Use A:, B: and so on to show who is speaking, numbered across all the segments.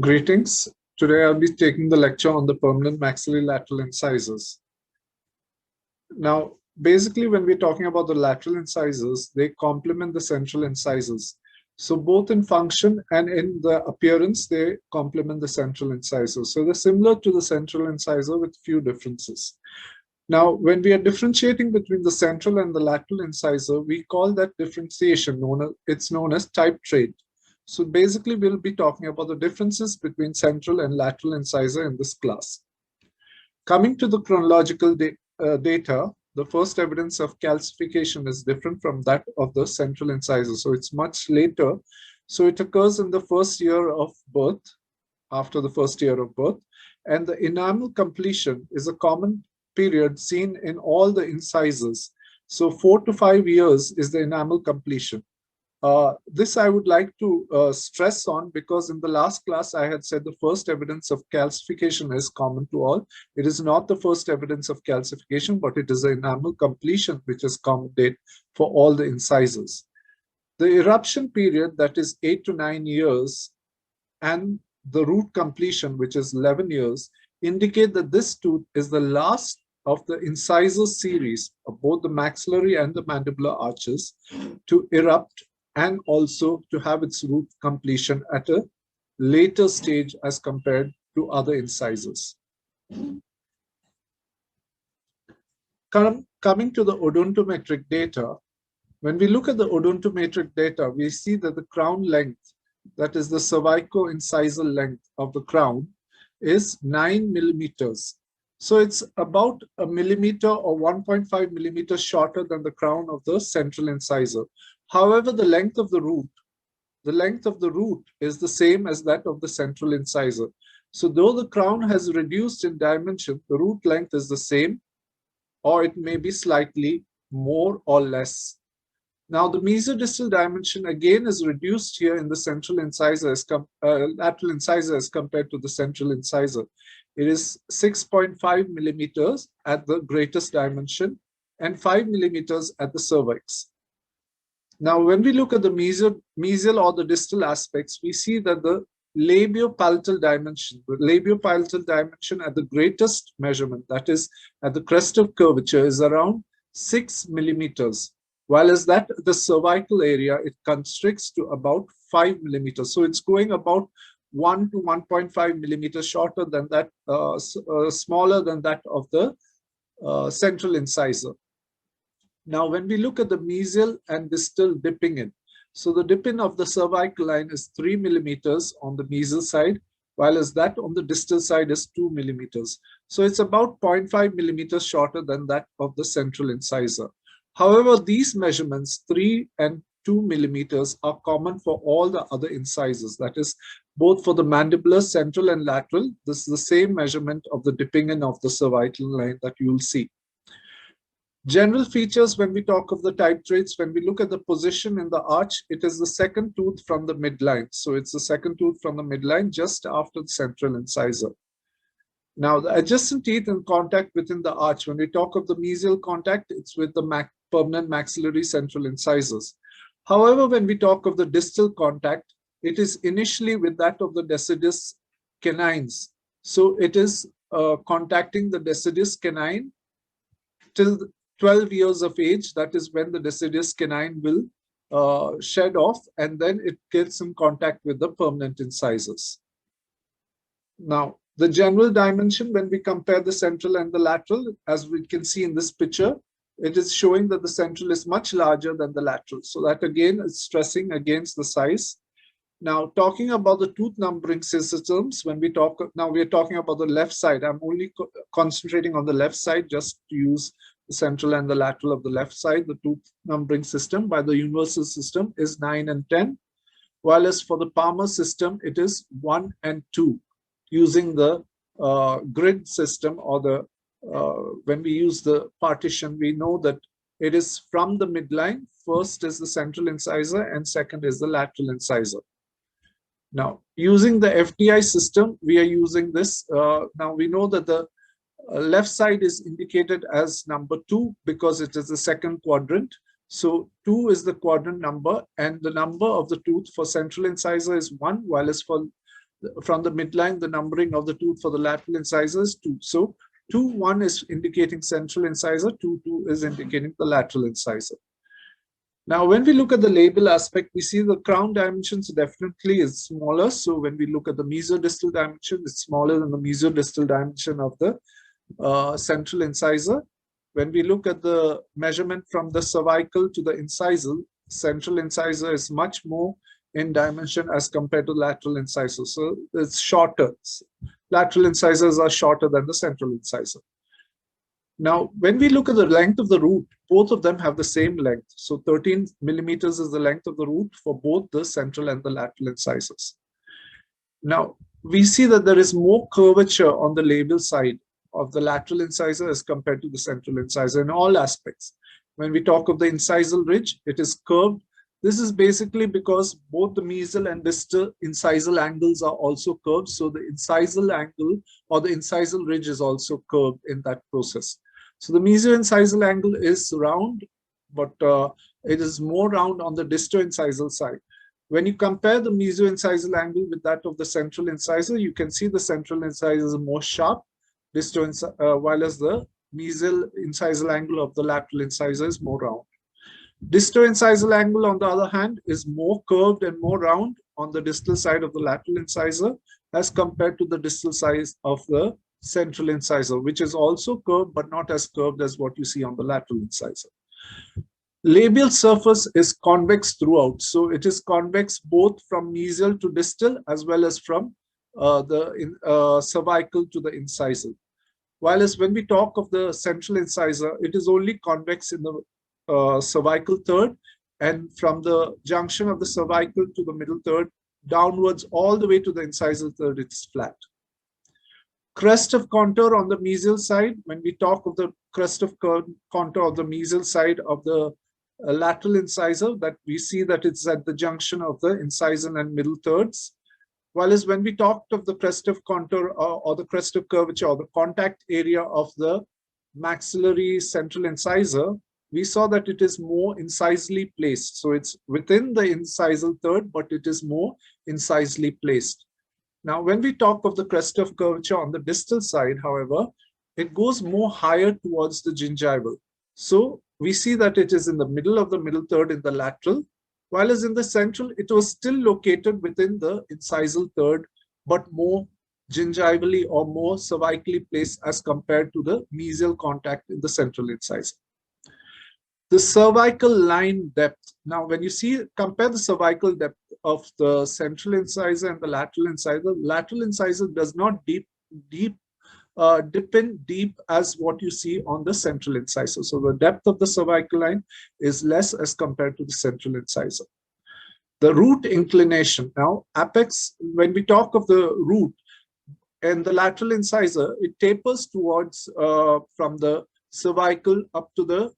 A: Greetings. Today I'll be taking the lecture on the permanent maxillary lateral incisors. Now, basically, when we're talking about the lateral incisors, they complement the central incisors. So both in function and in the appearance, they complement the central incisor. So they're similar to the central incisor with few differences. Now, when we are differentiating between the central and the lateral incisor, we call that differentiation known as type trait. So basically, we'll be talking about the differences between central and lateral incisor in this class. Coming to the chronological data, the first evidence of calcification is different from that of the central incisor. So it's much later. So it occurs in the first year of birth, after the first year of birth. And the enamel completion is a common period seen in all the incisors. So 4 to 5 years is the enamel completion. This I would like to stress on, because in the last class I had said the first evidence of calcification is common to all. It is not the first evidence of calcification, but it is the enamel completion which is common date for all the incisors. The eruption period, that is 8 to 9 years, and the root completion, which is 11 years, indicate that this tooth is the last of the incisor series of both the maxillary and the mandibular arches to erupt, and also to have its root completion at a later stage as compared to other incisors. Coming to the odontometric data, when we look at the odontometric data, we see that the crown length, that is the cervico-incisal length of the crown, is 9 millimeters. So it's about a millimeter or 1.5 millimeters shorter than the crown of the central incisor. However, the length of the root is the same as that of the central incisor. So though the crown has reduced in dimension, the root length is the same, or it may be slightly more or less. Now, the mesodistal dimension again is reduced here in the central incisor lateral incisor as compared to the central incisor. It is 6.5 millimeters at the greatest dimension and 5 millimeters at the cervix. Now, when we look at the mesial or the distal aspects, we see that the labiopalatal dimension at the greatest measurement, that is at the crest of curvature, is around 6 millimeters. While as that the cervical area, it constricts to about 5 millimeters. So it's going about 1 to 1.5 millimeters shorter than that, smaller than that of the central incisor. Now, when we look at the mesial and distal dipping in, so the dip in of the cervical line is 3 millimeters on the mesial side, while as that on the distal side is 2 millimeters. So it's about 0.5 millimeters shorter than that of the central incisor. However, these measurements, 3 and 2 millimeters, are common for all the other incisors. That is, both for the mandibular, central, and lateral. This is the same measurement of the dipping in of the cervical line that you will see. General features when we talk of the type traits, when we look at the position in the arch, it is the second tooth from the midline. So it's the second tooth from the midline just after the central incisor. Now, the adjacent teeth in contact within the arch, when we talk of the mesial contact, it's with the permanent maxillary central incisors. However, when we talk of the distal contact, it is initially with that of the decidus canines. So it is contacting the decidus canine till 12 years of age. That is when the decidus canine will shed off, and then it gets in contact with the permanent incisors. Now, the general dimension, when we compare the central and the lateral, as we can see in this picture, it is showing that the central is much larger than the lateral. So that again is stressing against the size. Now, talking about the tooth numbering systems, when we talk, now we are talking about the left side. I'm only concentrating on the left side just to use the central and the lateral of the left side. The tooth numbering system by the universal system is 9 and 10, while as for the Palmer system, it is 1 and 2. Using the grid system, or the when we use the partition, we know that it is from the midline. First is the central incisor and second is the lateral incisor. Now, using the FDI system, we are using this. Now, we know that the left side is indicated as number 2 because it is the second quadrant. So 2 is the quadrant number, and the number of the tooth for central incisor is 1, while as for From the midline, the numbering of the tooth for the lateral incisor is 2. So 2, 1 is indicating central incisor, 2, 2 is indicating the lateral incisor. Now, when we look at the labial aspect, we see the crown dimensions definitely is smaller. So when we look at the mesodistal dimension, it's smaller than the mesodistal dimension of the central incisor. When we look at the measurement from the cervical to the incisal, central incisor is much more in dimension as compared to lateral incisor. So it's shorter. Lateral incisors are shorter than the central incisor. Now, when we look at the length of the root, both of them have the same length. So 13 millimeters is the length of the root for both the central and the lateral incisors. Now, we see that there is more curvature on the labial side of the lateral incisor as compared to the central incisor in all aspects. When we talk of the incisal ridge, it is curved. This is basically because both the mesial and distal incisal angles are also curved. So the incisal angle or the incisal ridge is also curved in that process. So the mesio-incisal angle is round, but it is more round on the disto-incisal side. When you compare the mesio-incisal angle with that of the central incisor, you can see the central incisor is more sharp, while as the mesial incisal angle of the lateral incisor is more round. Disto-incisal angle, on the other hand, is more curved and more round on the distal side of the lateral incisor as compared to the distal side of the central incisor, which is also curved but not as curved as what you see on the lateral incisor. Labial surface is convex throughout. So it is convex both from mesial to distal as well as from the cervical to the incisal. Whereas when we talk of the central incisor, it is only convex in the cervical third, and from the junction of the cervical to the middle third downwards all the way to the incisal third, it's flat. Crest of contour on the mesial side, when we talk of the crest of contour of the mesial side of the lateral incisor, that we see that it's at the junction of the incisal and middle thirds. Whereas when we talked of the crest of contour or the crest of curvature or the contact area of the maxillary central incisor, we saw that it is more incisally placed. So it's within the incisal third, but it is more incisally placed. Now, when we talk of the crest of curvature on the distal side, however, it goes more higher towards the gingival. So we see that it is in the middle of the middle third in the lateral, while as in the central, it was still located within the incisal third, but more gingivally or more cervically placed as compared to the mesial contact in the central incisor. The cervical line depth. Now, when you compare the cervical depth of the central incisor and the lateral incisor does not dip in deep as what you see on the central incisor. So the depth of the cervical line is less as compared to the central incisor. The root inclination. Now, apex, when we talk of the root and the lateral incisor, it tapers towards from the cervical up to the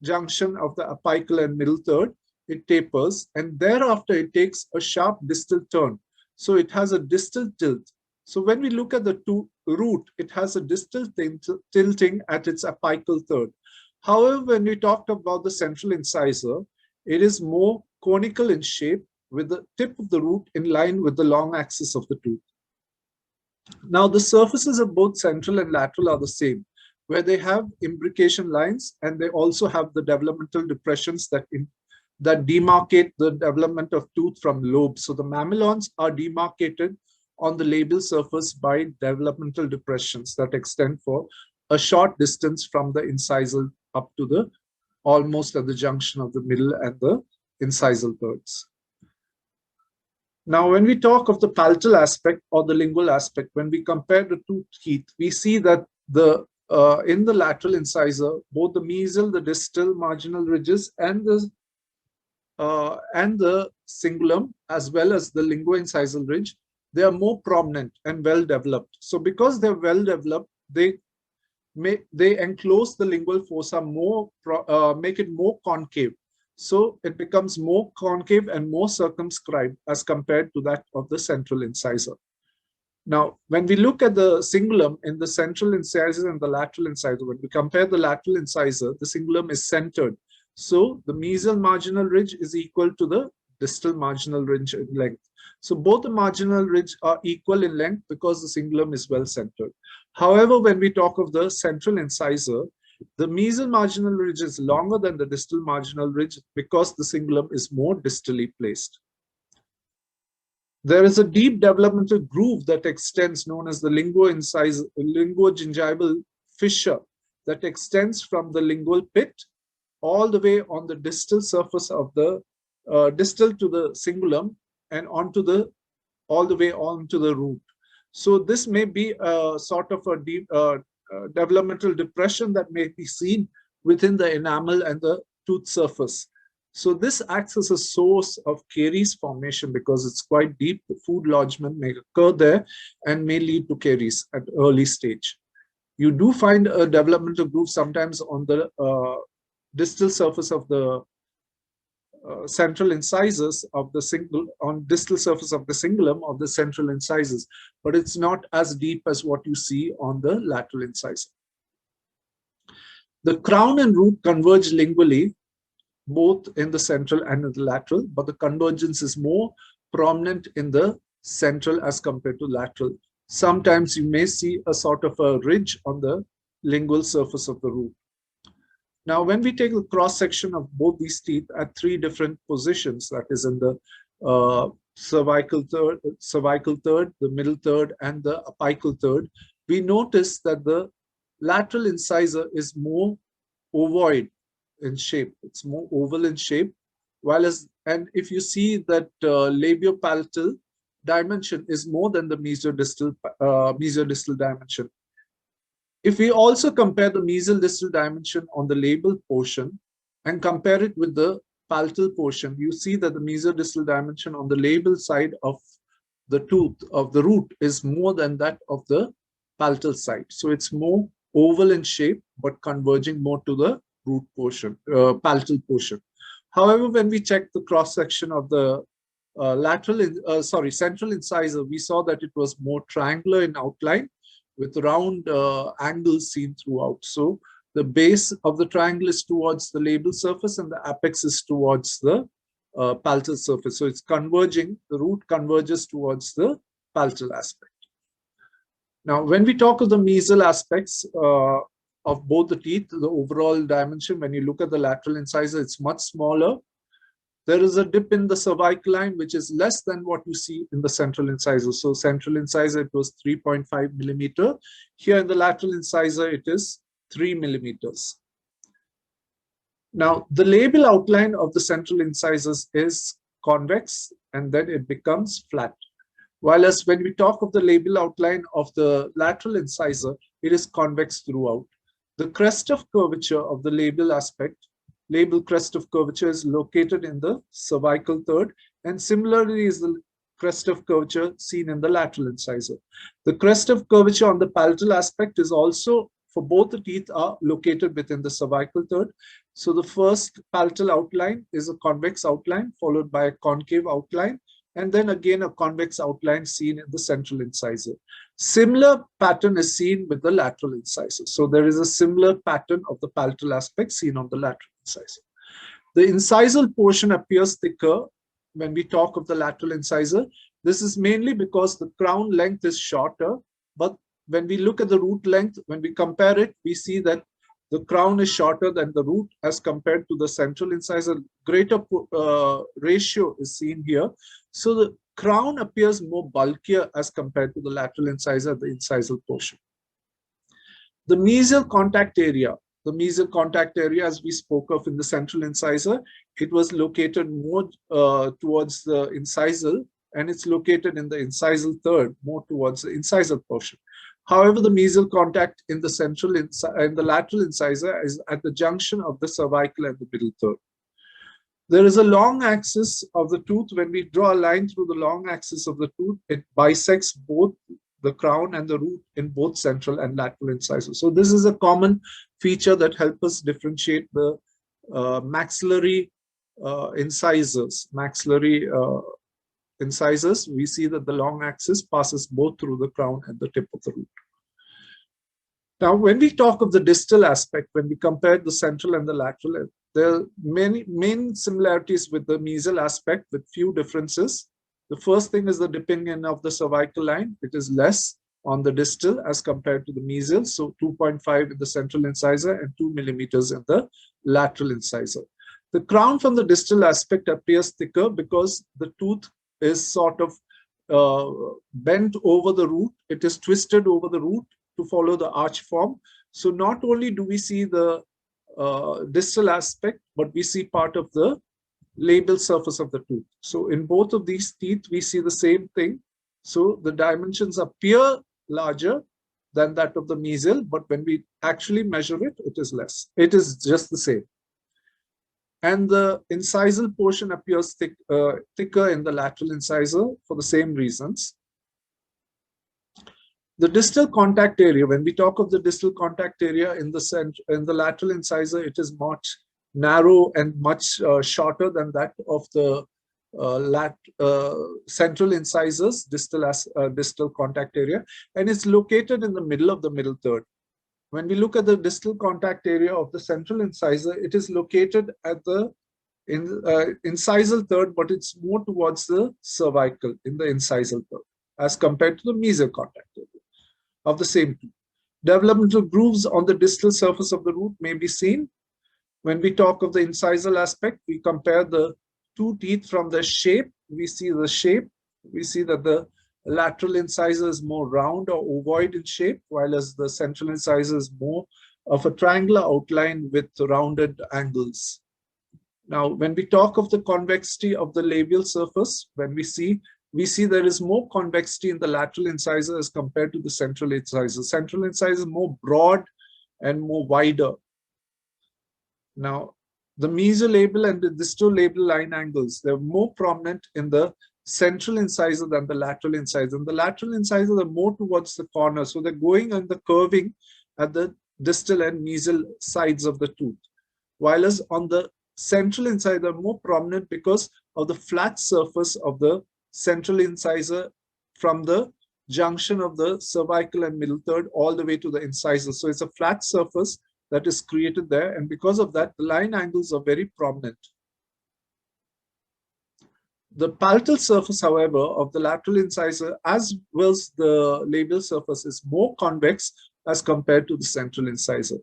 A: junction of the apical and middle third. It tapers, and thereafter it takes a sharp distal turn. So it has a distal tilt. So when we look at the root, it has a distal tilting at its apical third. However, when we talked about the central incisor, it is more conical in shape with the tip of the root in line with the long axis of the tooth. Now, the surfaces of both central and lateral are the same, where they have imbrication lines, and they also have the developmental depressions that demarcate the development of tooth from lobes. So the mamelons are demarcated on the labial surface by developmental depressions that extend for a short distance from the incisal up to the almost at the junction of the middle and the incisal thirds. Now, when we talk of the palatal aspect or the lingual aspect, when we compare the two teeth, we see that in the lateral incisor, both the mesial, the distal marginal ridges, and the cingulum, as well as the linguo-incisal ridge, they are more prominent and well developed. So because they're well developed, they enclose the lingual fossa more, make it more concave. So it becomes more concave and more circumscribed as compared to that of the central incisor. Now, when we look at the cingulum in the central incisor and the lateral incisor, when we compare the lateral incisor, the cingulum is centered. So the mesial marginal ridge is equal to the distal marginal ridge in length. So both the marginal ridge are equal in length because the cingulum is well centered. However, when we talk of the central incisor, the mesial marginal ridge is longer than the distal marginal ridge because the cingulum is more distally placed. There is a deep developmental groove that extends, known as the linguogingival fissure, that extends from the lingual pit all the way on the distal surface of the distal to the cingulum and onto the all the way onto the root. So this may be a sort of a deep developmental depression that may be seen within the enamel and the tooth surface. So this acts as a source of caries formation because it's quite deep. The food lodgement may occur there and may lead to caries at early stage. You do find a developmental groove sometimes on the distal surface of the central incisors of the distal surface of the cingulum of the central incisors, but it's not as deep as what you see on the lateral incisor. The crown and root converge lingually, both in the central and in the lateral, but the convergence is more prominent in the central as compared to lateral. Sometimes you may see a sort of a ridge on the lingual surface of the root. Now, when we take the cross section of both these teeth at three different positions, that is in the cervical third, the middle third, and the apical third, we notice that the lateral incisor is more ovoid in shape. It's more oval in shape, and if you see that labiopalatal dimension is more than the mesodistal dimension. If we also compare the mesial distal dimension on the labial portion and compare it with the palatal portion, you see that the mesodistal dimension on the labial side of the tooth of the root is more than that of the palatal side. So it's more oval in shape, but converging more to the root portion, palatal portion. However, when we check the cross section of the central incisor, we saw that it was more triangular in outline, with round angles seen throughout. So the base of the triangle is towards the labial surface and the apex is towards the palatal surface. So it's converging, the root converges towards the palatal aspect. Now, when we talk of the mesial aspects of both the teeth, the overall dimension, when you look at the lateral incisor, it's much smaller. There is a dip in the cervical line, which is less than what you see in the central incisor. So central incisor, it was 3.5 millimeter. Here in the lateral incisor, it is 3 millimeters. Now, the labial outline of the central incisors is convex, and then it becomes flat. Whereas when we talk of the labial outline of the lateral incisor, it is convex throughout. The crest of curvature of the labial aspect, labial crest of curvature, is located in the cervical third, and similarly is the crest of curvature seen in the lateral incisor. The crest of curvature on the palatal aspect is also, for both the teeth, are located within the cervical third. So the first palatal outline is a convex outline followed by a concave outline, and then again a convex outline seen in the central incisor. Similar pattern is seen with the lateral incisor. So there is a similar pattern of the palatal aspect seen on the lateral incisor. The incisal portion appears thicker when we talk of the lateral incisor. This is mainly because the crown length is shorter, but when we look at the root length, when we compare it, we see that the crown is shorter than the root as compared to the central incisor. Greater ratio is seen here. So the crown appears more bulkier as compared to the lateral incisor, the incisal portion. The mesial contact area, as we spoke of in the central incisor, it was located more towards the incisal, and it's located in the incisal third, more towards the incisal portion. However, the mesial contact in the lateral incisor is at the junction of the cervical and the middle third. There is a long axis of the tooth. When we draw a line through the long axis of the tooth, it bisects both the crown and the root in both central and lateral incisors. So this is a common feature that helps us differentiate the maxillary incisors. Incisors, we see that the long axis passes both through the crown and the tip of the root. Now, when we talk of the distal aspect, when we compare the central and the lateral, there are many main similarities with the mesial aspect with few differences. The first thing is the dipping in of the cervical line. It is less on the distal as compared to the mesial. So 2.5 in the central incisor and 2 millimeters in the lateral incisor. The crown from the distal aspect appears thicker because the tooth is sort of bent over the root. It is twisted over the root to follow the arch form. So not only do we see the distal aspect, but we see part of the labial surface of the tooth. So in both of these teeth, we see the same thing. So the dimensions appear larger than that of the mesial, but when we actually measure it, it is less. It is just the same. And the incisal portion appears thicker in the lateral incisor for the same reasons. The distal contact area, when we talk of the distal contact area in the lateral incisor, it is much narrow and much shorter than that of the central incisors, distal contact area, and it's located in the middle of the middle third. When we look at the distal contact area of the central incisor, it is located at the incisal third, but it's more towards the cervical in the incisal third as compared to the mesial contact area of the same tooth. Developmental grooves on the distal surface of the root may be seen. When we talk of the incisal aspect, we compare the two teeth from the shape. We see the shape. We see that the lateral incisor is more round or ovoid in shape, while as the central incisor is more of a triangular outline with rounded angles. Now, when we talk of the convexity of the labial surface, when we see there is more convexity in the lateral incisor as compared to the central incisor. Central incisor is more broad and more wider. Now, the mesolabial and the distolabial line angles, they're more prominent in the central incisor than the lateral incisor. And the lateral incisor are more towards the corner. So they're going on the curving at the distal and mesial sides of the tooth. While as on the central incisor, they're more prominent because of the flat surface of the central incisor from the junction of the cervical and middle third all the way to the incisor. So it's a flat surface that is created there, and because of that, the line angles are very prominent. The palatal surface, however, of the lateral incisor, as well as the labial surface, is more convex as compared to the central incisor.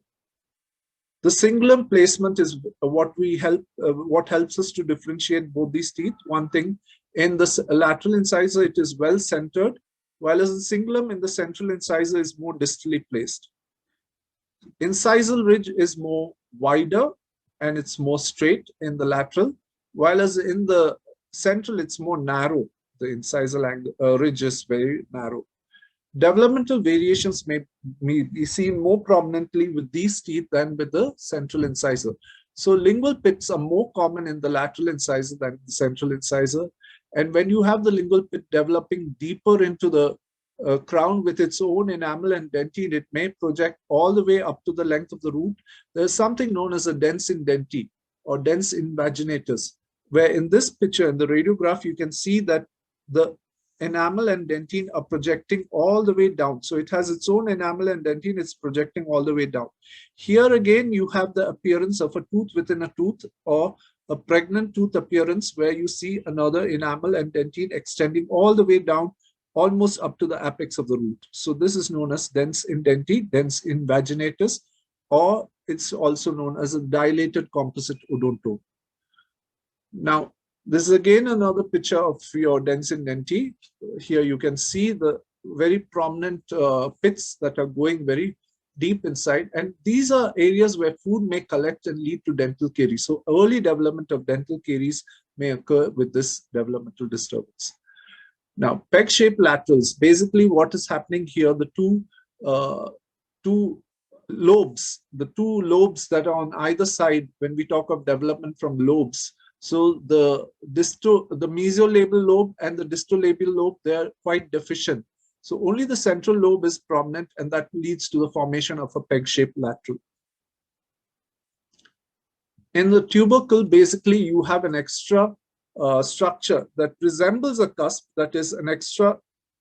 A: The cingulum placement is what helps us to differentiate both these teeth. One thing, in the lateral incisor, it is well centered, while as the cingulum in the central incisor is more distally placed. Incisal ridge is more wider and it's more straight in the lateral, while as in the central it's more narrow. The incisal ridge is very narrow. Developmental variations may be seen more prominently with these teeth than with the central incisor. So lingual pits are more common in the lateral incisor than the central incisor. And when you have the lingual pit developing deeper into the crown with its own enamel and dentine, it may project all the way up to the length of the root. There's something known as a dens indenti or dens invaginatus, where in this picture, in the radiograph, you can see that the enamel and dentine are projecting all the way down. So it has its own enamel and dentine, it's projecting all the way down. Here again, you have the appearance of a tooth within a tooth, or a pregnant tooth appearance, where you see another enamel and dentine extending all the way down, almost up to the apex of the root. So this is known as dens indenti, dens invaginatus, or it's also known as a dilated composite odontome. Now, this is again another picture of your dens indenti. Here you can see the very prominent pits that are going very deep inside. And these are areas where food may collect and lead to dental caries. So early development of dental caries may occur with this developmental disturbance. Now, peg-shaped laterals, basically what is happening here, the two lobes that are on either side when we talk of development from lobes. So the mesiolabial lobe and the distolabial lobe, they are quite deficient. So only the central lobe is prominent, and that leads to the formation of a peg-shaped lateral. In the tubercle, basically you have an extra structure that resembles a cusp, that is an extra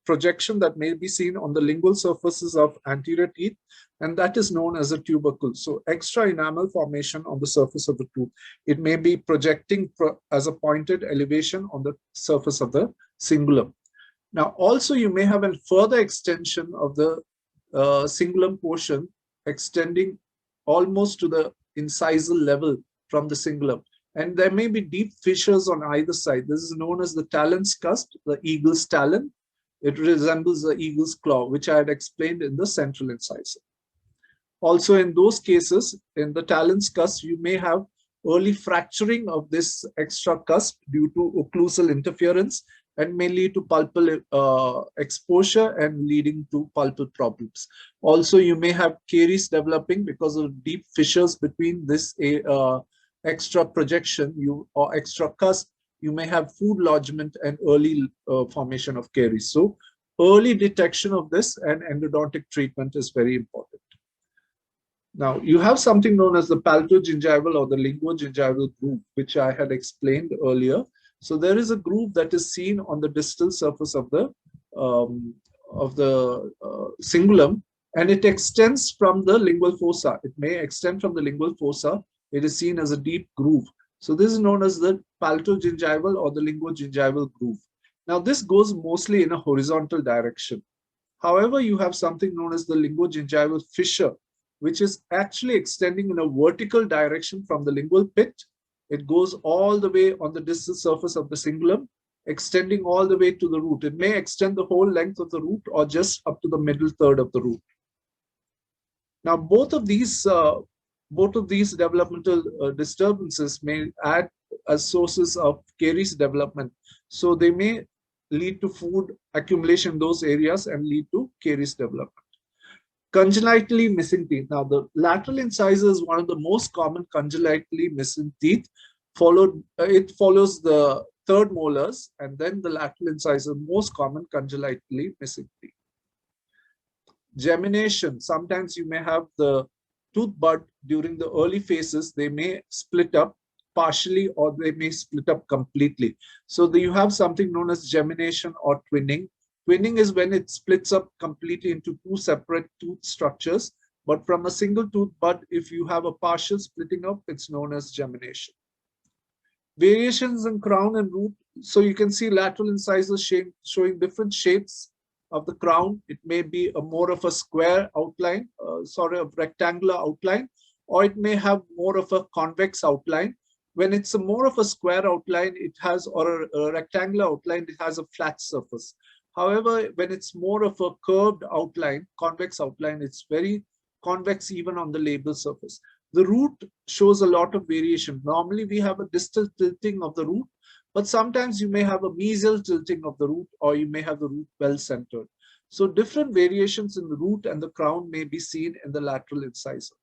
A: projection that may be seen on the lingual surfaces of anterior teeth, and that is known as a tubercle. So extra enamel formation on the surface of the tooth. It may be projecting as a pointed elevation on the surface of the cingulum. Now, also you may have a further extension of the cingulum portion extending almost to the incisal level from the cingulum. And there may be deep fissures on either side. This is known as the talon's cusp, the eagle's talon. It resembles the eagle's claw, which I had explained in the central incisor. Also, in those cases, in the talon's cusp, you may have early fracturing of this extra cusp due to occlusal interference and may lead to pulpal exposure and leading to pulpal problems. Also, you may have caries developing because of deep fissures between this extra projection or extra cusp. You may have food lodgement and early formation of caries. So early detection of this and endodontic treatment is very important. Now, you have something known as the palato-gingival or the linguogingival groove, which I had explained earlier. So there is a groove that is seen on the distal surface of the cingulum, and it extends from the lingual fossa. It may extend from the lingual fossa. It is seen as a deep groove. So this is known as the palato-gingival or the linguogingival groove. Now, this goes mostly in a horizontal direction. However, you have something known as the linguogingival fissure, which is actually extending in a vertical direction from the lingual pit. It goes all the way on the distal surface of the cingulum, extending all the way to the root. It may extend the whole length of the root or just up to the middle third of the root. Now, both of these developmental disturbances may add as sources of caries development. So they may lead to food accumulation in those areas and lead to caries development. Congenitally missing teeth. Now, the lateral incisor is one of the most common congenitally missing teeth. It follows the third molars and then the lateral incisor, most common congenitally missing teeth. Gemination. Sometimes you may have the tooth bud during the early phases. They may split up partially or they may split up completely. So you have something known as gemination or twinning. Twinning is when it splits up completely into two separate tooth structures. But from a single tooth bud, if you have a partial splitting up, it's known as gemination. Variations in crown and root. So you can see lateral incisors showing different shapes of the crown. It may be more of a square outline, a rectangular outline, or it may have more of a convex outline. When it's more of a square outline, or a rectangular outline, it has a flat surface. However, when it's more of a curved outline, convex outline, it's very convex even on the labial surface. The root shows a lot of variation. Normally, we have a distal tilting of the root, but sometimes you may have a mesial tilting of the root, or you may have the root well centered. So different variations in the root and the crown may be seen in the lateral incisor.